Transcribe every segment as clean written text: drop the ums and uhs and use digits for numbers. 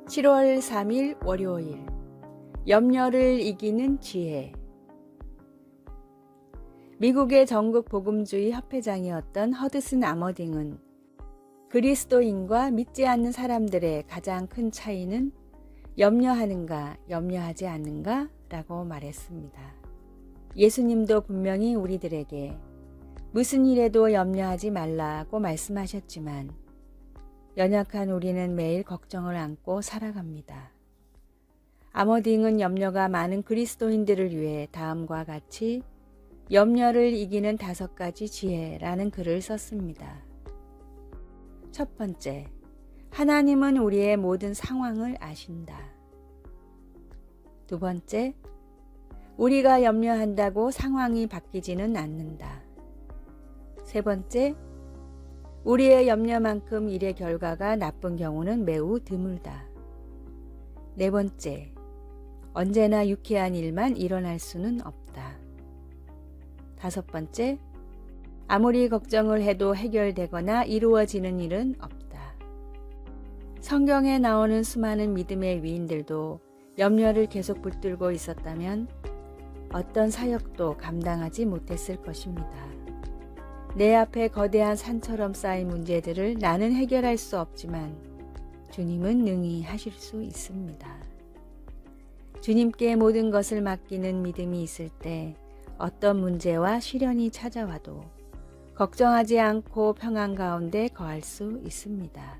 7월 3일 월요일 염려를 이기는 지혜. 미국의 전국 복음주의 협회장이었던 허드슨 아머딩은 그리스도인과 믿지 않는 사람들의 가장 큰 차이는 염려하는가, 염려하지 않는가 라고 말했습니다. 예수님도 분명히 우리들에게 무슨 일에도 염려하지 말라고 말씀하셨지만 연약한 우리는 매일 걱정을 안고 살아갑니다. 아머딩은 염려가 많은 그리스도인들을 위해 다음과 같이 염려를 이기는 5가지 지혜라는 글을 썼습니다. 첫 번째, 하나님은 우리의 모든 상황을 아신다. 두 번째, 우리가 염려한다고 상황이 바뀌지는 않는다. 세 번째, 우리의 염려만큼 일의 결과가 나쁜 경우는 매우 드물다. 네 번째, 언제나 유쾌한 일만 일어날 수는 없다. 다섯 번째, 아무리 걱정을 해도 해결되거나 이루어지는 일은 없다. 성경에 나오는 수많은 믿음의 위인들도 염려를 계속 붙들고 있었다면 어떤 사역도 감당하지 못했을 것입니다. 내 앞에 거대한 산처럼 쌓인 문제들을 나는 해결할 수 없지만 주님은 능히 하실 수 있습니다. 주님께 모든 것을 맡기는 믿음이 있을 때 어떤 문제와 시련이 찾아와도 걱정하지 않고 평안 가운데 거할 수 있습니다.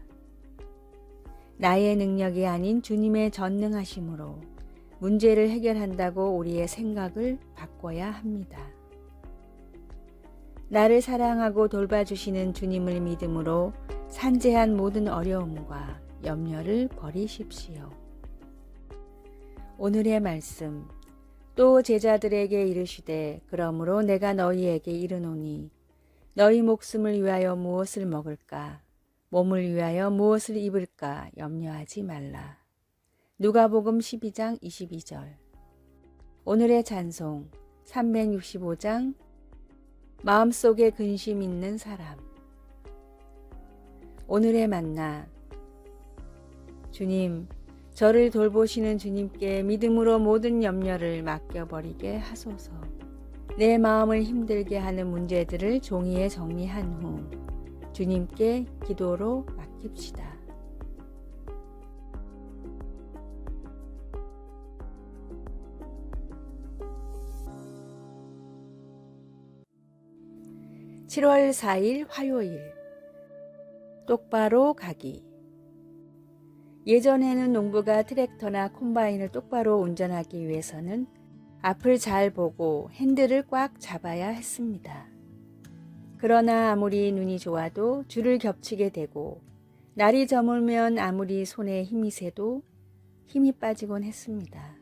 나의 능력이 아닌 주님의 전능하심으로 문제를 해결한다고 우리의 생각을 바꿔야 합니다. 나를 사랑하고 돌봐주시는 주님을 믿음으로 산재한 모든 어려움과 염려를 버리십시오. 오늘의 말씀, 또 제자들에게 이르시되 그러므로 내가 너희에게 이르노니 너희 목숨을 위하여 무엇을 먹을까, 몸을 위하여 무엇을 입을까 염려하지 말라. 누가복음 12장 22절. 오늘의 찬송 365장 마음속에 근심 있는 사람. 오늘의 만나. 주님, 저를 돌보시는 주님께 믿음으로 모든 염려를 맡겨버리게 하소서. 내 마음을 힘들게 하는 문제들을 종이에 정리한 후 주님께 기도로 맡깁시다. (7월 4일) 화요일. 똑바로 가기. 예전에는 농부가 트랙터나 콤바인을 똑바로 운전하기 위해서는 앞을 잘 보고 핸들을 꽉 잡아야 했습니다. 그러나 아무리 눈이 좋아도 줄을 겹치게 되고 날이 저물면 아무리 손에 힘이 세도 힘이 빠지곤 했습니다.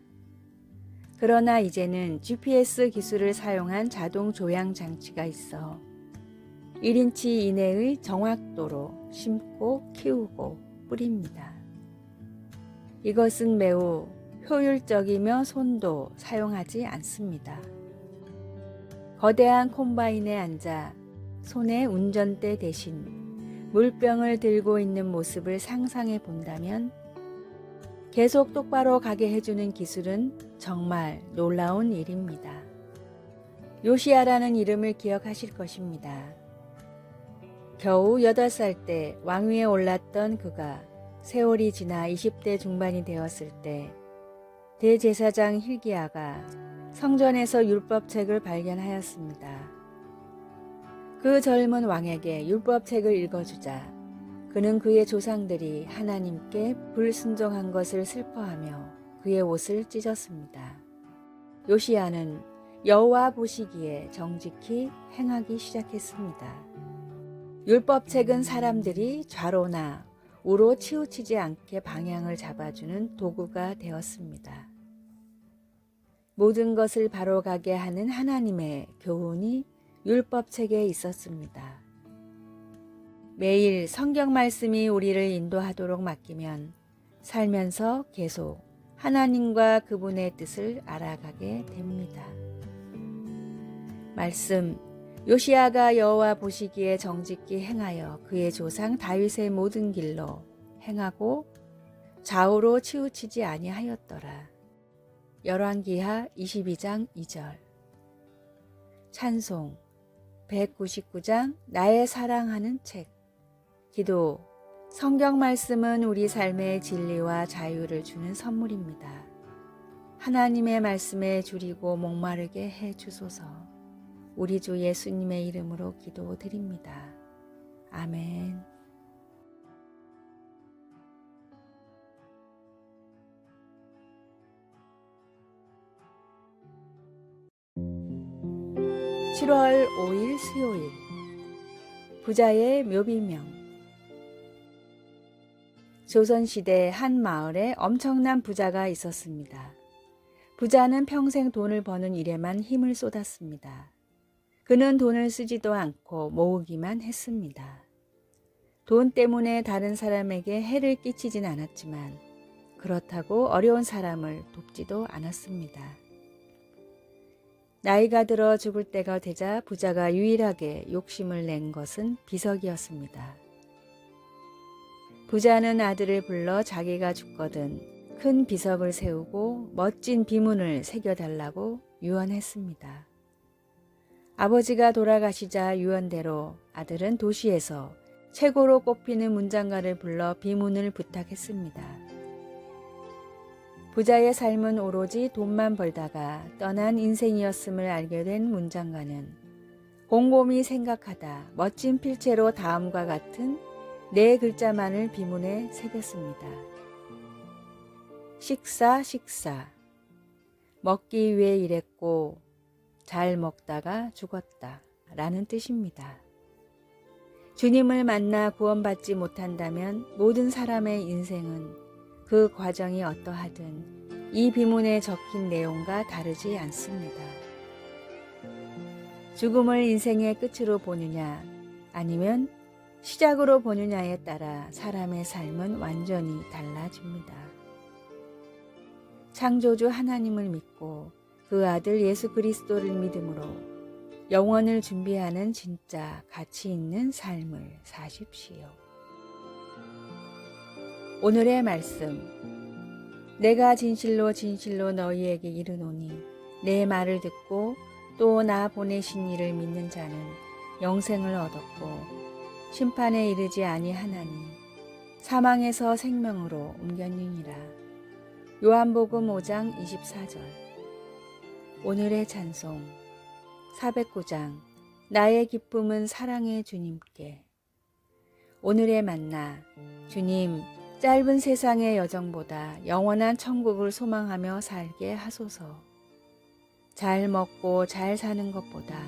그러나 이제는 GPS 기술을 사용한 자동 조향 장치가 있어 1인치 이내의 정확도로 심고 키우고 뿌립니다. 이것은 매우 효율적이며 손도 사용하지 않습니다. 거대한 콤바인에 앉아 손에 운전대 대신 물병을 들고 있는 모습을 상상해 본다면 계속 똑바로 가게 해주는 기술은 정말 놀라운 일입니다. 요시야라는 이름을 기억하실 것입니다. 겨우 8살 때 왕위에 올랐던 그가 세월이 지나 20대 중반이 되었을 때 대제사장 hil기야가 성전에서 율법책을 발견하였습니다. 그 젊은 왕에게 율법책을 읽어주자 그는 그의 조상들이 하나님께 불순종한 것을 슬퍼하며 그의 옷을 찢었습니다. 요시야는 여호와 보시기에 정직히 행하기 시작했습니다. 율법책은 사람들이 좌로나 우로 치우치지 않게 방향을 잡아주는 도구가 되었습니다. 모든 것을 바로 가게 하는 하나님의 교훈이 율법책에 있었습니다. 매일 성경 말씀이 우리를 인도하도록 맡기면 살면서 계속 하나님과 그분의 뜻을 알아가게 됩니다. 말씀, 요시야가 여호와 보시기에 정직히 행하여 그의 조상 다윗의 모든 길로 행하고 좌우로 치우치지 아니하였더라. 열왕기하 22장 2절. 찬송 199장 나의 사랑하는 책. 기도. 성경 말씀은 우리 삶의 진리와 자유를 주는 선물입니다. 하나님의 말씀에 줄이고 목마르게 해 주소서. 우리 주 예수님의 이름으로 기도드립니다. 아멘. (7월 5일) 수요일. 부자의 묘비명. 조선시대 한 마을에 엄청난 부자가 있었습니다. 부자는 평생 돈을 버는 일에만 힘을 쏟았습니다. 그는 돈을 쓰지도 않고 모으기만 했습니다. 돈 때문에 다른 사람에게 해를 끼치진 않았지만 그렇다고 어려운 사람을 돕지도 않았습니다. 나이가 들어 죽을 때가 되자 부자가 유일하게 욕심을 낸 것은 비석이었습니다. 부자는 아들을 불러 자기가 죽거든 큰 비석을 세우고 멋진 비문을 새겨달라고 유언했습니다. 아버지가 돌아가시자 유언대로 아들은 도시에서 최고로 꼽히는 문장가를 불러 비문을 부탁했습니다. 부자의 삶은 오로지 돈만 벌다가 떠난 인생이었음을 알게 된 문장가는 곰곰이 생각하다 멋진 필체로 다음과 같은 4글자만을 비문에 새겼습니다. 식사. 먹기 위해 일했고 잘 먹다가 죽었다 라는 뜻입니다. 주님을 만나 구원받지 못한다면 모든 사람의 인생은 그 과정이 어떠하든 이 비문에 적힌 내용과 다르지 않습니다. 죽음을 인생의 끝으로 보느냐 아니면 시작으로 보느냐에 따라 사람의 삶은 완전히 달라집니다. 창조주 하나님을 믿고 그 아들 예수 그리스도를 믿음으로 영원을 준비하는 진짜 가치 있는 삶을 사십시오. 오늘의 말씀. 내가 진실로 너희에게 이르노니 내 말을 듣고 또 나 보내신 이를 믿는 자는 영생을 얻었고 심판에 이르지 아니하나니 사망에서 생명으로 옮겼느니라. 요한복음 5장 24절. 오늘의 찬송 409장 나의 기쁨은 사랑의 주님께. 오늘의 만나. 주님, 짧은 세상의 여정보다 영원한 천국을 소망하며 살게 하소서. 잘 먹고 잘 사는 것보다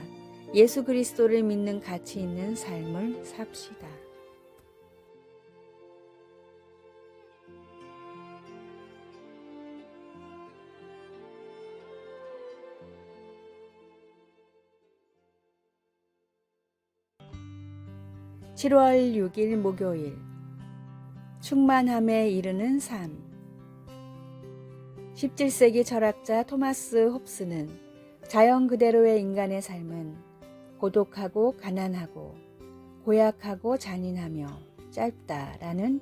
예수 그리스도를 믿는 가치 있는 삶을 삽시다. (7월 6일) 목요일. 충만함에 이르는 삶. 17세기 철학자 토마스 홉스는 자연 그대로의 인간의 삶은 고독하고 가난하고 고약하고 잔인하며 짧다라는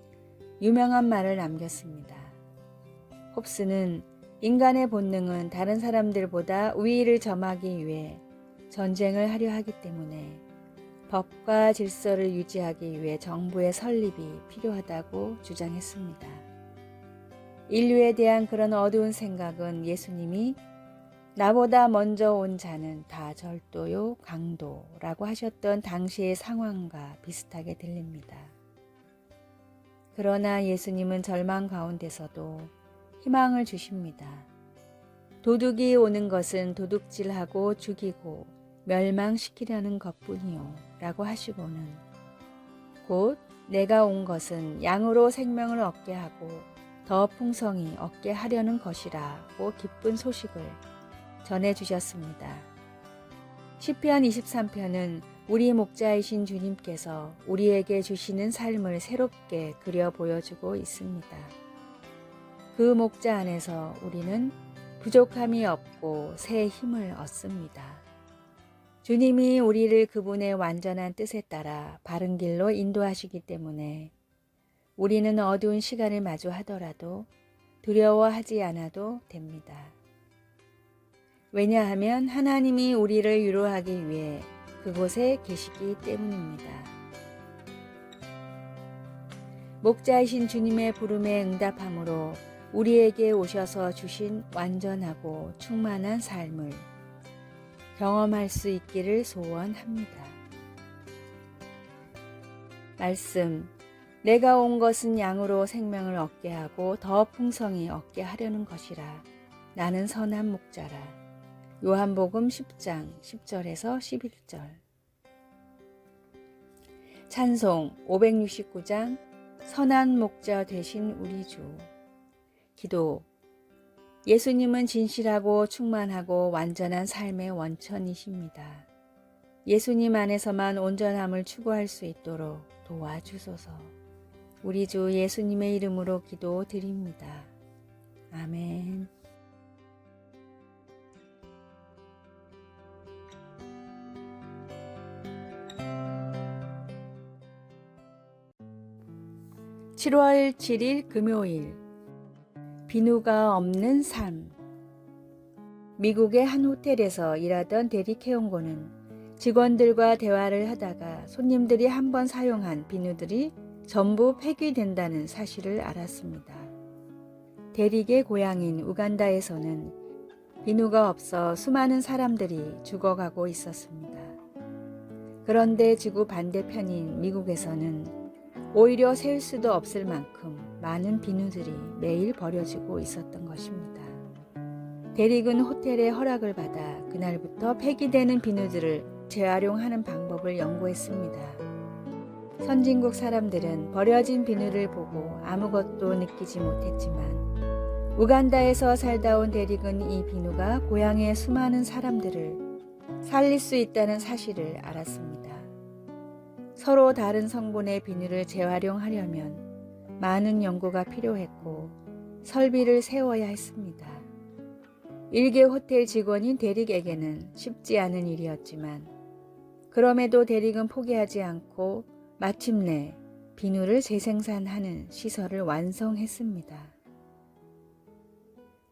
유명한 말을 남겼습니다. 홉스는 인간의 본능은 다른 사람들보다 우위를 점하기 위해 전쟁을 하려 하기 때문에 법과 질서를 유지하기 위해 정부의 설립이 필요하다고 주장했습니다. 인류에 대한 그런 어두운 생각은 예수님이 나보다 먼저 온 자는 다 절도요 강도라고 하셨던 당시의 상황과 비슷하게 들립니다. 그러나 예수님은 절망 가운데서도 희망을 주십니다. 도둑이 오는 것은 도둑질하고 죽이고 멸망시키려는 것뿐이요 라고 하시고는 곧 내가 온 것은 양으로 생명을 얻게 하고 더 풍성히 얻게 하려는 것이라고 기쁜 소식을 전해주셨습니다. 시편 23편은 우리 목자이신 주님께서 우리에게 주시는 삶을 새롭게 그려 보여주고 있습니다. 그 목자 안에서 우리는 부족함이 없고 새 힘을 얻습니다. 주님이 우리를 그분의 완전한 뜻에 따라 바른 길로 인도하시기 때문에 우리는 어두운 시간을 마주하더라도 두려워하지 않아도 됩니다. 왜냐하면 하나님이 우리를 위로하기 위해 그곳에 계시기 때문입니다. 목자이신 주님의 부름에 응답함으로 우리에게 오셔서 주신 완전하고 충만한 삶을 경험할 수 있기를 소원합니다. 말씀, 내가 온 것은 양으로 생명을 얻게 하고 더 풍성히 얻게 하려는 것이라. 나는 선한 목자라. 요한복음 10장 10절에서 11절. 찬송 569장 선한 목자 되신 우리 주. 기도, 예수님은 진실하고 충만하고 완전한 삶의 원천이십니다. 예수님 안에서만 온전함을 추구할 수 있도록 도와주소서. 우리 주 예수님의 이름으로 기도드립니다. 아멘. (7월 7일) 금요일. 비누가 없는 삶. 미국의 한 호텔에서 일하던 데릭 헤온고는 직원들과 대화를 하다가 손님들이 한 번 사용한 비누들이 전부 폐기된다는 사실을 알았습니다. 데릭의 고향인 우간다에서는 비누가 없어 수많은 사람들이 죽어가고 있었습니다. 그런데 지구 반대편인 미국에서는 오히려 셀 수도 없을 만큼 많은 비누들이 매일 버려지고 있었던 것입니다. 데릭은 호텔의 허락을 받아 그날부터 폐기되는 비누들을 재활용하는 방법을 연구했습니다. 선진국 사람들은 버려진 비누를 보고 아무것도 느끼지 못했지만 우간다에서 살다 온 데릭은 이 비누가 고향의 수많은 사람들을 살릴 수 있다는 사실을 알았습니다. 서로 다른 성분의 비누를 재활용하려면 많은 연구가 필요했고 설비를 세워야 했습니다. 일개 호텔 직원인 데릭에게는 쉽지 않은 일이었지만 그럼에도 데릭은 포기하지 않고 마침내 비누를 재생산하는 시설을 완성했습니다.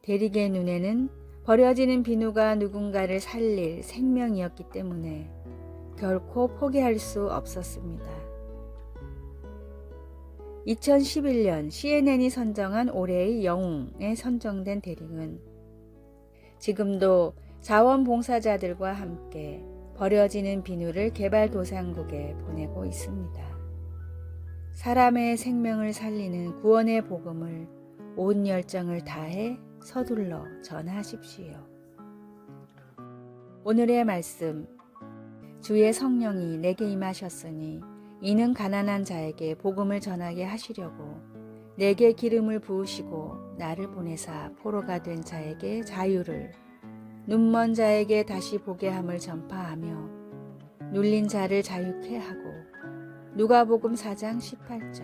데릭의 눈에는 버려지는 비누가 누군가를 살릴 생명이었기 때문에 결코 포기할 수 없었습니다. 2011년 CNN이 선정한 올해의 영웅에 선정된 데릭은 지금도 자원봉사자들과 함께 버려지는 비누를 개발도상국에 보내고 있습니다. 사람의 생명을 살리는 구원의 복음을 온 열정을 다해 서둘러 전하십시오. 오늘의 말씀, 주의 성령이 내게 임하셨으니 이는 가난한 자에게 복음을 전하게 하시려고 내게 기름을 부으시고 나를 보내사 포로가 된 자에게 자유를, 눈먼 자에게 다시 보게 함을 전파하며 눌린 자를 자유케 하고. 누가복음 4장 18절.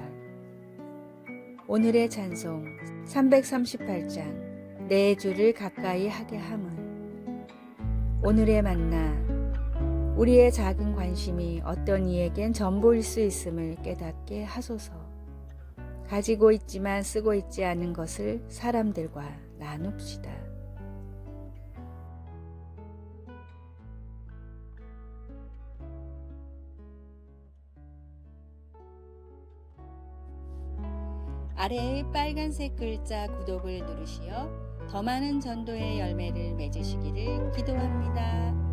오늘의 찬송 338장 내 주를 가까이 하게 함은. 오늘의 만나, 우리의 작은 관심이 어떤 이에겐 전부일 수 있음을 깨닫게 하소서. 가지고 있지만 쓰고 있지 않은 것을 사람들과 나눕시다. 아래의 빨간색 글자 구독을 누르시어 더 많은 전도의 열매를 맺으시기를 기도합니다.